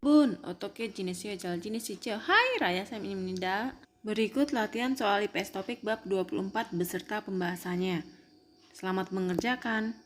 Bun, 어떻게 지내세요? 잘 지내시죠? Hai, Raya Saminda. Berikut latihan soal IPS topik bab 24 beserta pembahasannya. Selamat mengerjakan.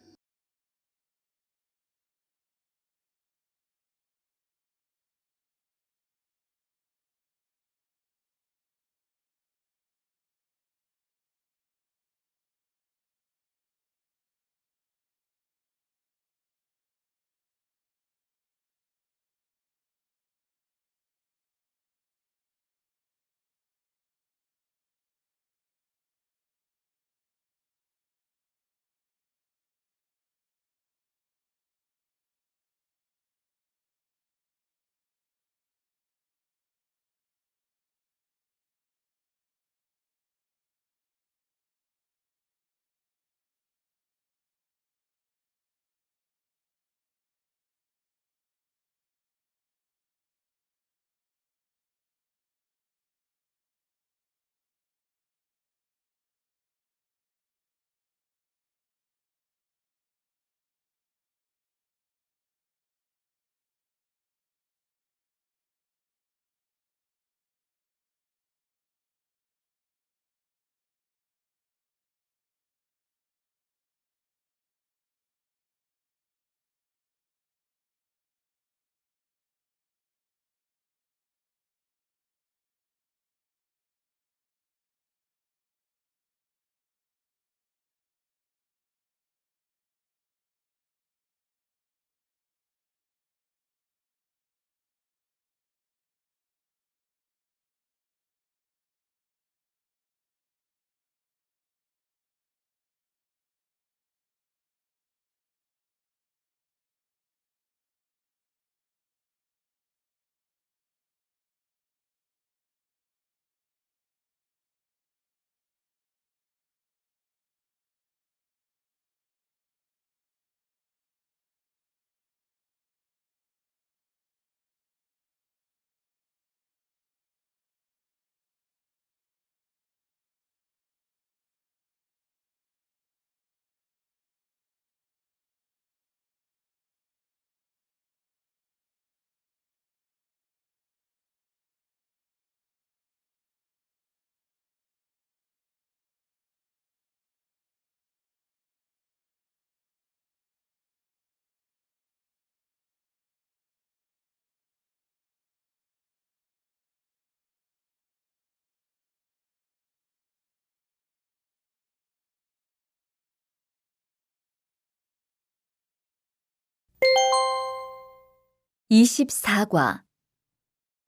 (24과)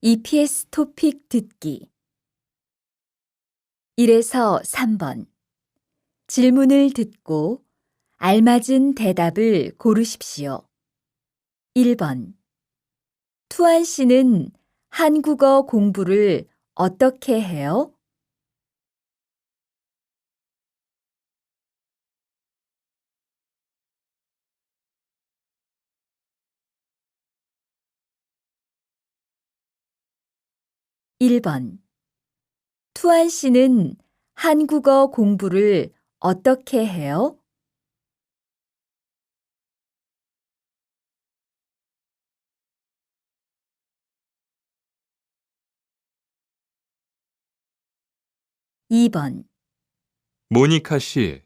EPS 토픽 듣기 1에서 3번 질문을 듣고 알맞은 대답을 고르십시오. 1번 투안 씨는 한국어 공부를 어떻게 해요? 1번 투안 씨는 한국어 공부를 어떻게 해요? 2번 모니카 씨,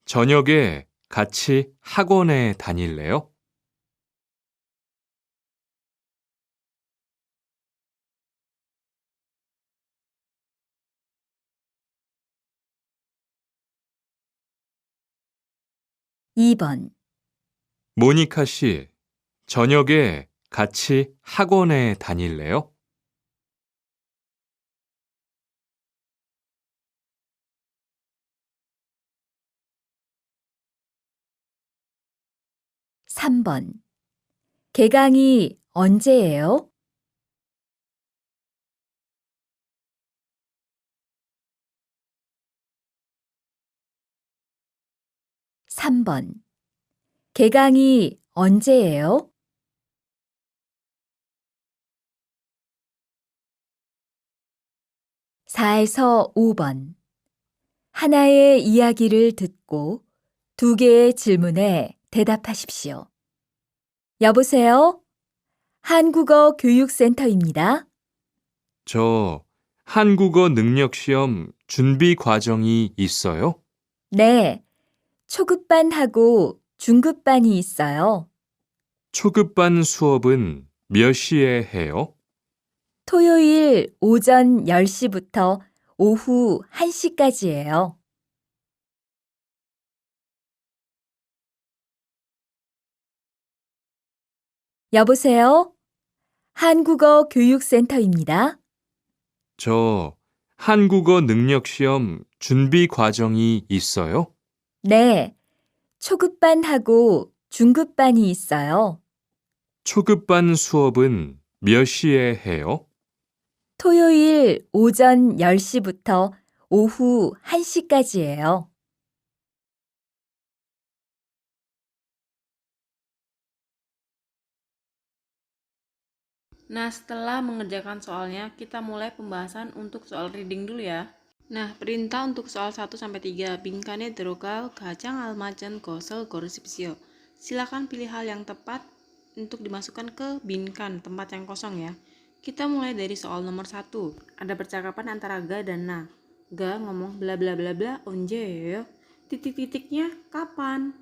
저녁에 같이 학원에 다닐래요? 2번 모니카 씨, 저녁에 같이 학원에 다닐래요? 3번 개강이 언제예요? 3번 개강이 언제예요? 4에서 5번 하나의 이야기를 듣고 두 개의 질문에 대답하십시오. 여보세요? 한국어 교육센터입니다. 저 한국어 능력 시험 준비 과정이 있어요? 네, 초급반하고 중급반이 있어요. 초급반 수업은 몇 시에 해요? 토요일 오전 10시부터 오후 1시까지예요. 여보세요? 한국어 교육센터입니다. 저 한국어 능력 시험 준비 과정이 있어요? 네, 초급반하고 중급반이 있어요. 초급반 수업은 몇 시에 해요? 토요일 오전 10시부터 오후 1시까지예요. Nah, setelah mengerjakan soalnya, kita mulai pembahasan untuk soal reading dulu ya. Nah, perintah untuk soal 1-3. 빈칸에 들어갈 가장 알맞은 것을 고르십시오. Silakan pilih hal yang tepat untuk dimasukkan ke binkan, tempat yang kosong ya. Kita mulai dari soal nomor 1. Ada percakapan antara Ga dan Na. Ga ngomong bla bla bla bla onje. Titik-titiknya kapan?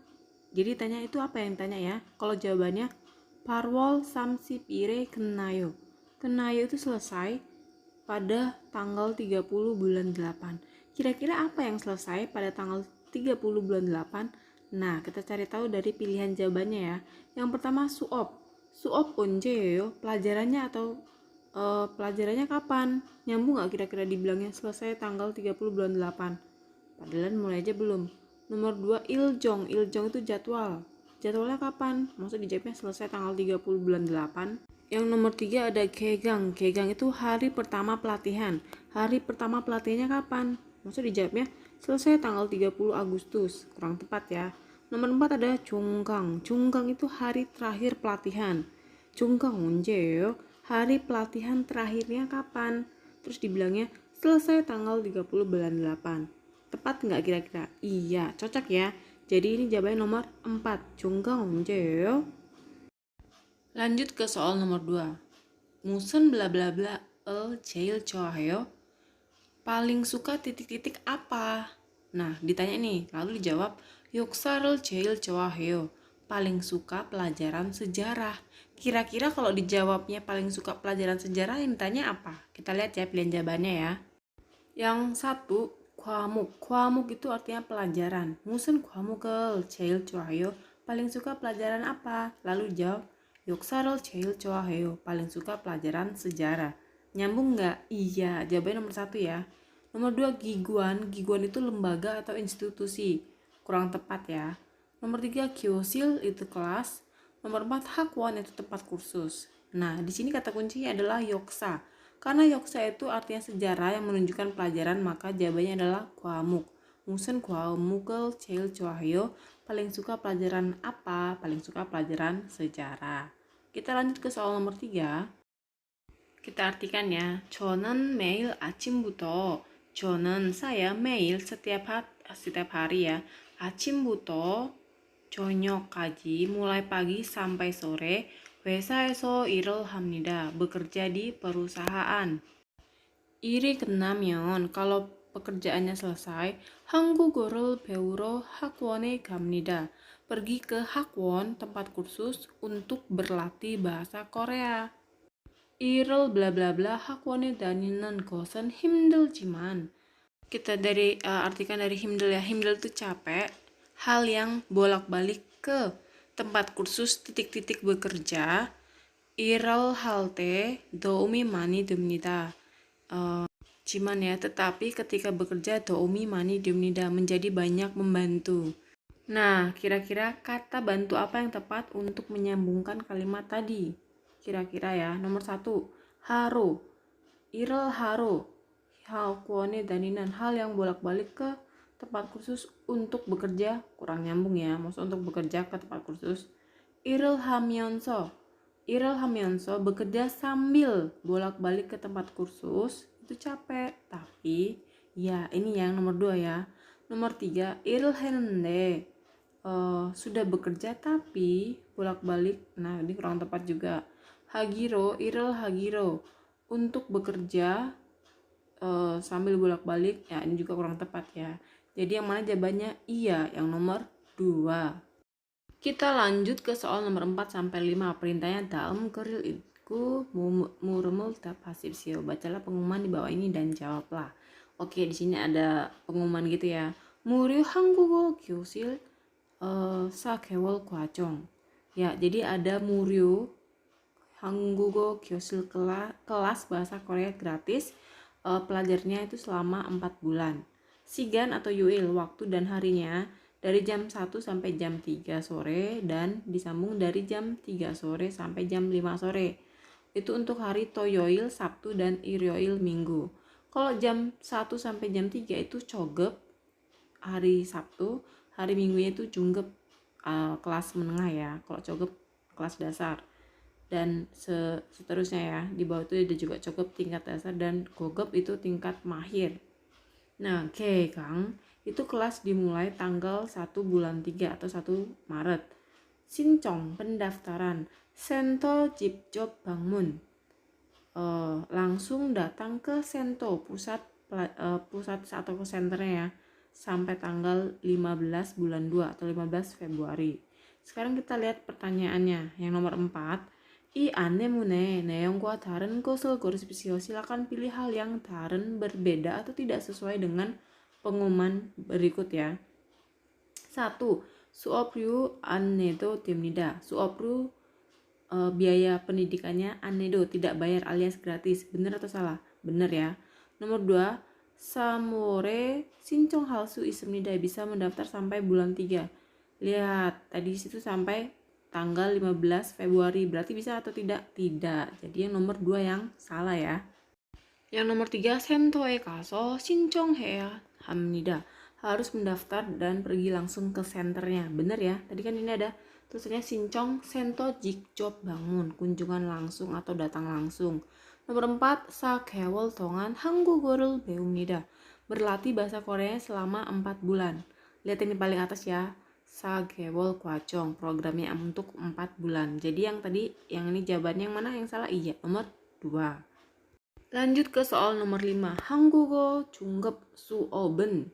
Jadi tanya itu apa yang tanya ya? Kalau jawabannya Parwol Samsi Pire Kenayo. Kenayo itu selesai pada tanggal 30 bulan 8. Kira-kira apa yang selesai pada tanggal 30 bulan 8? Nah, kita cari tahu dari pilihan jawabannya ya. Yang pertama suop. Suop onjeyo, pelajarannya atau pelajarannya kapan? Nyambung nggak kira-kira dibilangnya selesai tanggal 30 bulan 8? Padahal mulai aja belum. Nomor 2 iljong. Iljong itu jadwal. Jadwalnya kapan? Maksud dijawabnya selesai tanggal 30 bulan 8. Yang nomor 3 ada kegang. Kegang itu hari pertama pelatihan. Hari pertama pelatihannya kapan? Maksud dijawabnya selesai tanggal 30 Agustus. Kurang tepat ya. Nomor 4 ada cunggang. Cunggang itu hari terakhir pelatihan. Cunggang onjeyo. Hari pelatihan terakhirnya kapan? Terus dibilangnya selesai tanggal 30 bulan 8. Tepat nggak kira-kira? Iya, cocok ya. Jadi ini jawabannya nomor 4. Cunggang onjeyo. Lanjut ke soal nomor 2. 무슨 bla bla bla 제일 좋아해요? Paling suka titik-titik apa? Nah, ditanya nih, lalu dijawab 역사를 제일 좋아해요. Paling suka pelajaran sejarah. Kira-kira kalau dijawabnya paling suka pelajaran sejarah yang ditanya apa? Kita lihat ya pilihan jawabannya ya. Yang satu, 과목. 과목 itu artinya pelajaran. 무슨 과목을 제일 좋아해요? Paling suka pelajaran apa? Lalu jawab 역사를 제일 좋아해요. Paling suka pelajaran sejarah. Nyambung nggak? Iya, jawabannya nomor 1 ya. Nomor 2, giguan. Giguan itu lembaga atau institusi. Kurang tepat ya. Nomor 3, 교실 itu kelas. Nomor 4, 학원 itu tempat kursus. Nah, di sini kata kuncinya adalah 역사. Karena 역사 itu artinya sejarah yang menunjukkan pelajaran, maka jawabannya adalah 과목. 무슨 과목을 제일 좋아해요? Paling suka pelajaran apa? Paling suka pelajaran sejarah. Kita lanjut ke soal nomor 3. Kita artikan ya. 저는 매일 아침부터, 저는 saya 매일 setiap hari ya. 아침부터 저녁까지 mulai pagi sampai sore 회사에서 일을 합니다. bekerja di perusahaan. 일이 끝나면 kalau pekerjaannya selesai 한국어를 배우러 학원에 갑니다. Pergi ke 학원, tempat kursus untuk berlatih bahasa Korea. 일을 bla bla bla 학원에 다니는 것은 힘들지만 kita artikan dari 힘들 ya. 힘들 itu capek, hal yang bolak-balik ke tempat kursus titik-titik bekerja. 일을 할 때 도움이 많이 됩니다. Ciman ya, tetapi ketika bekerja doumi mani dimnida menjadi banyak membantu. Nah, kira-kira kata bantu apa yang tepat untuk menyambungkan kalimat tadi? Kira-kira ya. Nomor 1, haro. Irel haro. Hakwane daninan, hal yang bolak-balik ke tempat kursus untuk bekerja. Kurang nyambung ya, maksud untuk bekerja ke tempat kursus. Irel hamyonso. Irel hamyonso, bekerja sambil bolak-balik ke tempat kursus. Itu capek, tapi ya ini yang nomor 2 ya. Nomor 3, 일을 했는데 sudah bekerja tapi bolak-balik. Nah, ini kurang tepat juga. Hagiro, 일을 hagiro, untuk bekerja sambil bolak-balik. Ya, ini juga kurang tepat ya. Jadi yang mana jawabannya? Iya, yang nomor 2. Kita lanjut ke soal nomor 4 sampai 5. Perintahnya dalam keril itu murmul pasipsio. Bacalah pengumuman di bawah ini dan jawablah. Oke, di sini ada pengumuman gitu ya. 무료 한국어 교실 4개월 과정. Ya, jadi ada 무료 한국어 교실 kelas bahasa Korea gratis. Pelajarnya itu selama 4 bulan. Sigan atau yuil, waktu dan harinya dari jam 1 sampai jam 3 sore dan disambung dari jam 3 sore sampai jam 5 sore. Itu untuk hari toyoil Sabtu dan iryoil Minggu. Kalau jam 1 sampai jam 3 itu cogep hari Sabtu, hari Minggunya itu junggep kelas menengah ya. Kalau cogep kelas dasar. Dan seterusnya ya, di bawah itu ada juga cogep tingkat dasar dan gogep itu tingkat mahir. Nah, Kang, itu kelas dimulai tanggal 1 bulan 3 atau 1 Maret. Sincong, pendaftaran, Sento Jipjob Bangmun. Langsung datang ke Sento, pusat atau ke senternya ya, sampai tanggal 15 bulan 2 atau 15 Februari. Sekarang kita lihat pertanyaannya. Yang nomor 4. 이 안내문에 내용과 다른 것을 고르십시오. Silakan pilih hal yang 다른 berbeda atau tidak sesuai dengan pengumuman berikut ya. 1. 수업료 안 내도 됩니다. 수업료 biaya pendidikannya 안 내도 tidak bayar alias gratis. Benar atau salah? Benar ya. Nomor 2. 3월에 신청할 수 있습니다. Bisa mendaftar sampai bulan 3. Lihat, tadi situ sampai tanggal 15 Februari. Berarti bisa atau tidak? Tidak. Jadi yang nomor 2 yang salah ya. Yang nomor 3, 센터에 가서 신청해야 합니다. Harus mendaftar dan pergi langsung ke senternya. Bener ya? Tadi kan ini ada tulisannya 신청 센터 직접 방문, kunjungan langsung atau datang langsung. Nomor 4, 4개월 동안 한국어를 배웁니다. Berlatih bahasa Korea selama 4 bulan. Lihat ini paling atas ya. 4개월 과정, programnya untuk 4 bulan. Jadi yang tadi, yang ini jawabannya yang mana? Yang salah? Iya, nomor 2. Lanjut ke soal nomor 5. 한국어 중급 수업은.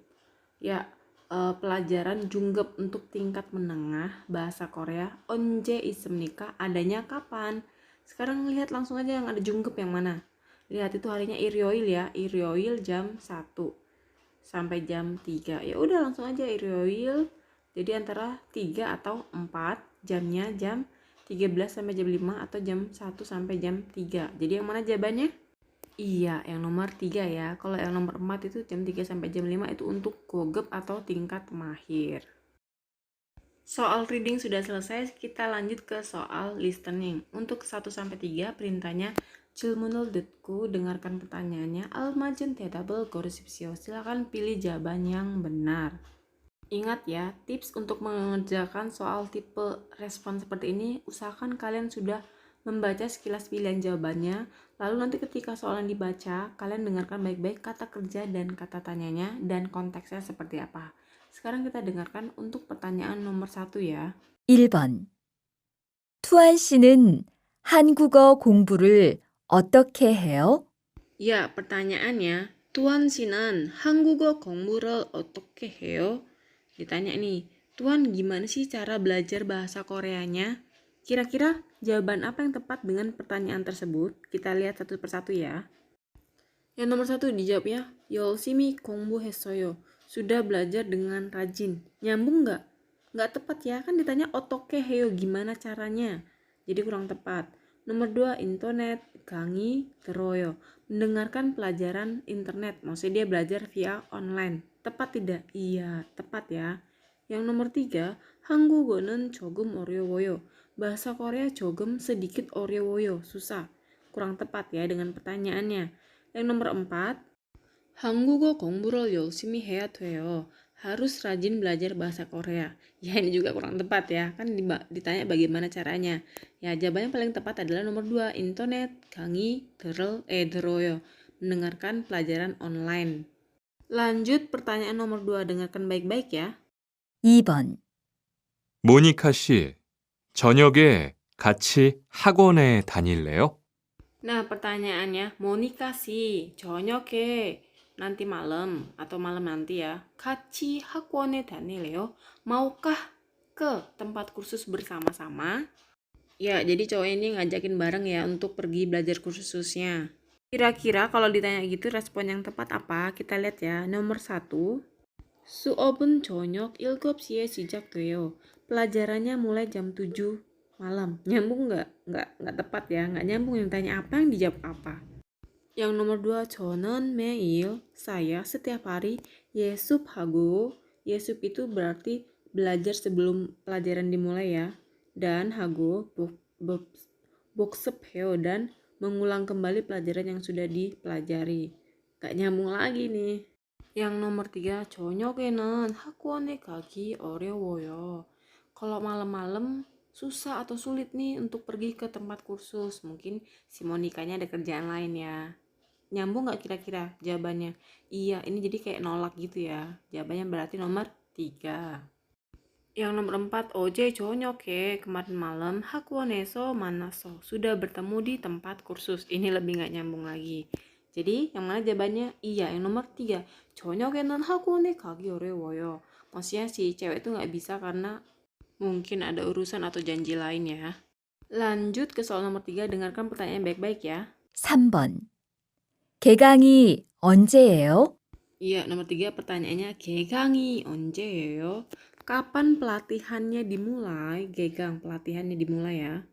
Ya, pelajaran 중급 untuk tingkat menengah bahasa Korea. 언제 있습니까? Adanya kapan? Sekarang lihat langsung aja yang ada 중급 yang mana. Lihat itu harinya iryoil ya. Iryoil jam 1 sampai jam 3. Ya udah langsung aja iryoil. Jadi antara 3 atau 4, jamnya jam 13 sampai jam 5 atau jam 1 sampai jam 3. Jadi yang mana jawabannya? Iya, yang nomor 3 ya. Kalau yang nomor 4 itu jam 3 sampai jam 5 itu untuk gogep atau tingkat mahir. Soal reading sudah selesai, kita lanjut ke soal listening. Untuk 1 sampai 3 perintahnya 질문을 듣고, dengarkan pertanyaannya. 알맞은 대답을 고르십시오. Silakan pilih jawaban yang benar. Ingat ya, tips untuk mengerjakan soal tipe respon seperti ini, usahakan kalian sudah membaca sekilas pilihan jawabannya, lalu nanti ketika soalan dibaca, kalian dengarkan baik-baik kata kerja dan kata tanyanya dan konteksnya seperti apa. Sekarang kita dengarkan untuk pertanyaan nomor 1 ya. 1번. 투한 씨는 한국어 공부를 어떻게 해요? Ya, pertanyaannya, Tuan Sinan, 한국어 공부를 어떻게 해요? Ditanya nih, Tuan gimana sih cara belajar bahasa Koreanya? Kira-kira jawaban apa yang tepat dengan pertanyaan tersebut? Kita lihat satu persatu ya. Yang nomor 1 dijawabnya, 열심히 공부했어요. Sudah belajar dengan rajin. Nyambung nggak? Nggak tepat ya, kan ditanya 어떻게 해요, gimana caranya? Jadi kurang tepat. Nomor 2, internet, 강의, 들어요. Mendengarkan pelajaran internet, maksudnya dia belajar via online. Tepat tidak? Iya, tepat ya. Yang nomor 3, 한국어는 조금 어려워요. Bahasa Korea 조금 sedikit 어려워요, susah. Kurang tepat ya dengan pertanyaannya. Yang nomor 4, 한국어 공부를 열심히 해야 돼요. Harus rajin belajar bahasa Korea. Ya ini juga kurang tepat ya. Kan ditanya bagaimana caranya. Ya jawabannya paling tepat adalah nomor 2, internet, 강의, 들어요. Mendengarkan pelajaran online. Lanjut pertanyaan nomor 2, dengarkan baik-baik ya. 2번, 모니카 씨, 저녁에 같이 학원에 다닐래요? Nah, pertanyaannya, Monica sih, 저녁에 nanti malam atau malam nanti ya. 같이 학원에 다닐래요? Maukah ke tempat kursus bersama-sama? Ya, jadi cowok ini ngajakin bareng ya untuk pergi belajar kursusnya. Kira-kira kalau ditanya gitu respon yang tepat apa? Kita lihat ya. Nomor 1, 수업은 저녁 7시에 시작돼요. Pelajarannya mulai jam 7 malam. Nyambung nggak? Nggak tepat ya. Nggak nyambung yang tanya apa, yang dijawab apa. Yang nomor 2, 저는 매일, saya setiap hari 예습하고, 예습 itu berarti belajar sebelum pelajaran dimulai ya. Dan hago, 복습해요, dan mengulang kembali pelajaran yang sudah dipelajari. Nggak nyambung lagi nih. Yang nomor 3, 저녁에는 학원에 가기 어려워요. Kalau malam-malam susah atau sulit nih untuk pergi ke tempat kursus. Mungkin si Monikanya ada kerjaan lain ya. Nyambung nggak kira-kira jawabannya? Iya, ini jadi kayak nolak gitu ya. Jawabannya berarti nomor 3. Yang nomor 4, 어제 저녁에, kemarin malam, 학원에서 만났어. Sudah bertemu di tempat kursus. Ini lebih nggak nyambung lagi. Jadi yang mana jawabannya? Iya, yang nomor 3. 저녁에는 학원에 가기 어려워요. Maksudnya si cewek itu nggak bisa karena mungkin ada urusan atau janji lain ya. Lanjut ke soal nomor 3, dengarkan pertanyaan baik-baik ya. 3번. 개강이 언제예요? Iya, nomor 3 pertanyaannya, 개강이 언제예요? Kapan pelatihannya dimulai? Gegang, pelatihannya dimulai ya.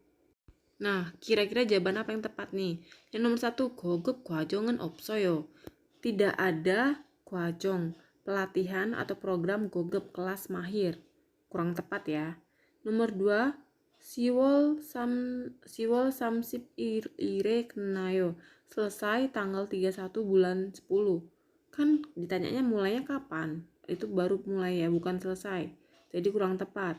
Nah, kira-kira jawaban apa yang tepat nih? Yang nomor 1, 고급 과정은 없어요. Tidak ada 과정, pelatihan atau program 고급, kelas mahir. Kurang tepat ya. Nomor 2, 10월 30일에 끝나요. Selesai tanggal 31 bulan 10. Kan ditanyanya mulainya kapan? Itu baru mulai ya, bukan selesai. Jadi kurang tepat.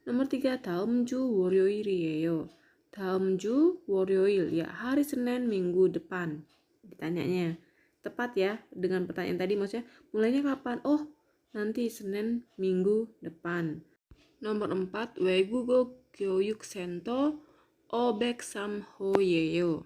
Nomor 3, 다음 주 월요일이에요. 다음 주 월요일, ya hari Senin minggu depan. Ditanyanya. Tepat ya dengan pertanyaan tadi, maksudnya mulainya kapan? Oh, nanti Senin minggu depan. Nomor 4, 외국어 교육센터 503호예요.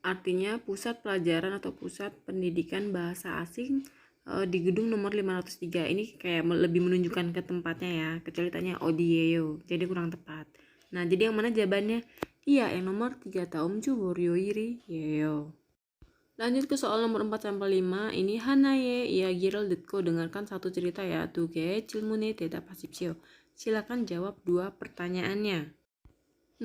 Artinya pusat pelajaran atau pusat pendidikan bahasa asing di gedung nomor 503. Ini kayak lebih menunjukkan ke tempatnya ya, kecuali tanya Odieyo, jadi kurang tepat. Nah, jadi yang mana jawabannya? Iya, yang nomor 3, 다음 주 월요일이에요. Lanjut ke soal nomor 4 sampai 5. Ini 하나의 이야기를 듣고, dengarkan satu cerita ya. 두 개의 질문에 대답하십시오. Silakan jawab 2 pertanyaannya.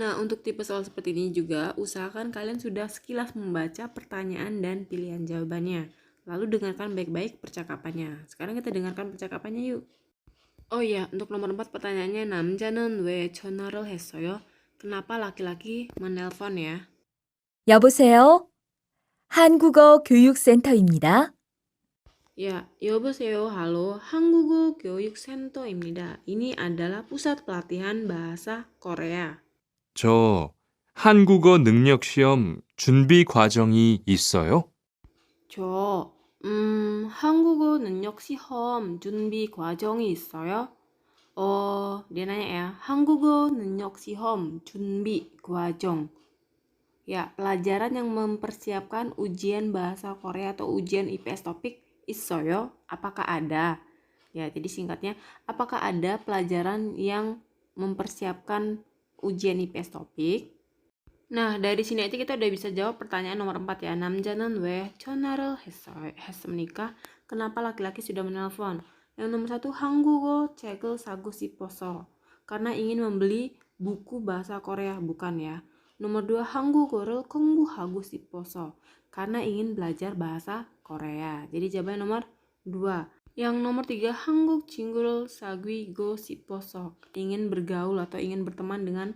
Nah, untuk tipe soal seperti ini juga, usahakan kalian sudah sekilas membaca pertanyaan dan pilihan jawabannya. Lalu dengarkan baik-baik percakapannya. Sekarang kita dengarkan percakapannya yuk. Oh iya, untuk nomor 4 pertanyaannya, 남자는 왜 전화를 했어요? Kenapa laki-laki menelpon ya? 여보세요? 한국어 교육센터입니다. Ya, 여보세요, halo, 한국어 교육센터입니다. Ini adalah pusat pelatihan bahasa Korea. 저 한국어 능력 시험 준비 과정이 있어요? 저, 한국어 능력 시험 준비 과정이 있어요? Dia nanya ya, 한국어 능력 시험 준비 과정. Ya, pelajaran yang mempersiapkan ujian bahasa Korea atau ujian IPS topik 있어요? Apakah ada? Ya, jadi singkatnya, apakah ada pelajaran yang mempersiapkan ujian IPS topik? Nah, dari sini aja kita udah bisa jawab pertanyaan nomor 4 ya. 남자는 왜 전화를 했습니까? Kenapa laki-laki sudah menelpon? Yang nomor 1, 한국어 책을 사고 싶어서. Karena ingin membeli buku bahasa Korea, bukan ya. Nomor 2, 한국어를 공부하고 싶어서. Karena ingin belajar bahasa Korea. Jadi jawabannya nomor 2. Yang nomor 3, 한국 친구를 사귀고 싶어서. Ingin bergaul atau ingin berteman dengan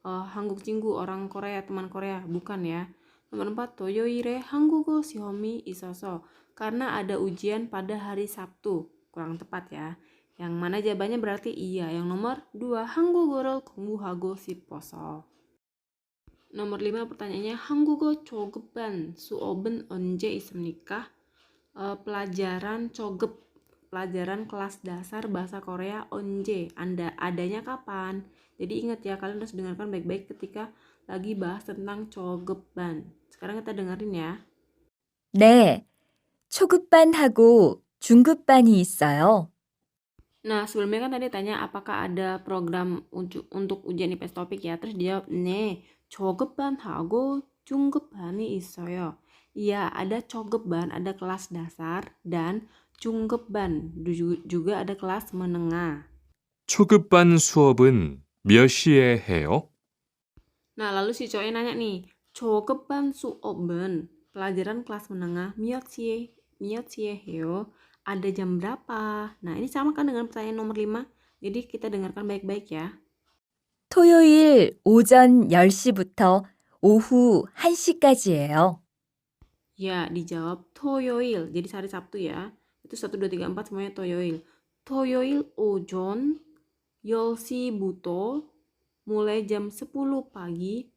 한국 친구, orang Korea, teman Korea, bukan ya. Nomor 4, 토요일에 한국어 시험이 있어서. Karena ada ujian pada hari Sabtu. Kurang tepat ya. Yang mana jawabannya berarti iya. Yang nomor 2, 한국어를 공부하고 싶어서. Nomor 5 pertanyaannya, 한국어 초급반 수업은 언제 있습니까? pelajaran cogep, pelajaran kelas dasar bahasa Korea onje, adanya kapan. Jadi ingat ya, kalian harus dengarkan baik-baik ketika lagi bahas tentang cogeban. Sekarang kita dengerin ya. 네, 초급반하고 중급반이 있어요. Nah, sebelumnya kan tadi tanya apakah ada program untuk ujian IPS topik ya. Terus dia jawab, 네, 초급반하고 중급반이 있어요. Iya, ada cogeban, ada kelas dasar, dan 중급반, juga ada kelas menengah. 초급반 수업은 몇 시에 해요? Nah, lalu si cowoknya nanya nih, 초급반 수업은, pelajaran kelas menengah, 몇 시에 해요? Ada jam berapa? Nah, ini sama kan dengan pertanyaan nomor 5. Jadi kita dengarkan baik-baik ya. 토요일 오전 10시부터 오후 1시까지예요. Ya, dijawab 토요일. Jadi hari Sabtu ya. Itu 1, 2, 3, 4 semuanya 토요일. 토요일 오전 10시부터 mulai jam 10 pagi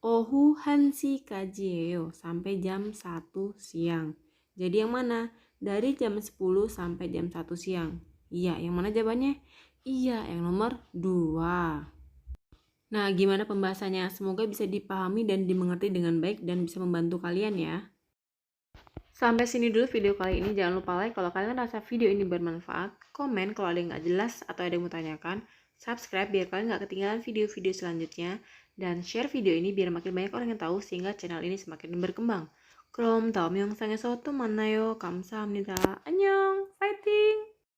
오후 1시까지예요. Sampai jam 1 siang. Jadi yang mana? Dari jam 10 sampai jam 1 siang. Iya, yang mana jawabannya? Iya, yang nomor 2. Nah, gimana pembahasannya? Semoga bisa dipahami dan dimengerti dengan baik dan bisa membantu kalian ya. Sampai sini dulu video kali ini. Jangan lupa like kalau kalian rasa video ini bermanfaat, komen kalau ada yang nggak jelas atau ada yang mau tanyakan, subscribe biar kalian nggak ketinggalan video-video selanjutnya, dan share video ini biar makin banyak orang yang tahu sehingga channel ini semakin berkembang. 그럼 다음 영상에서 또 만나요. 감사합니다. 안녕. 파이팅!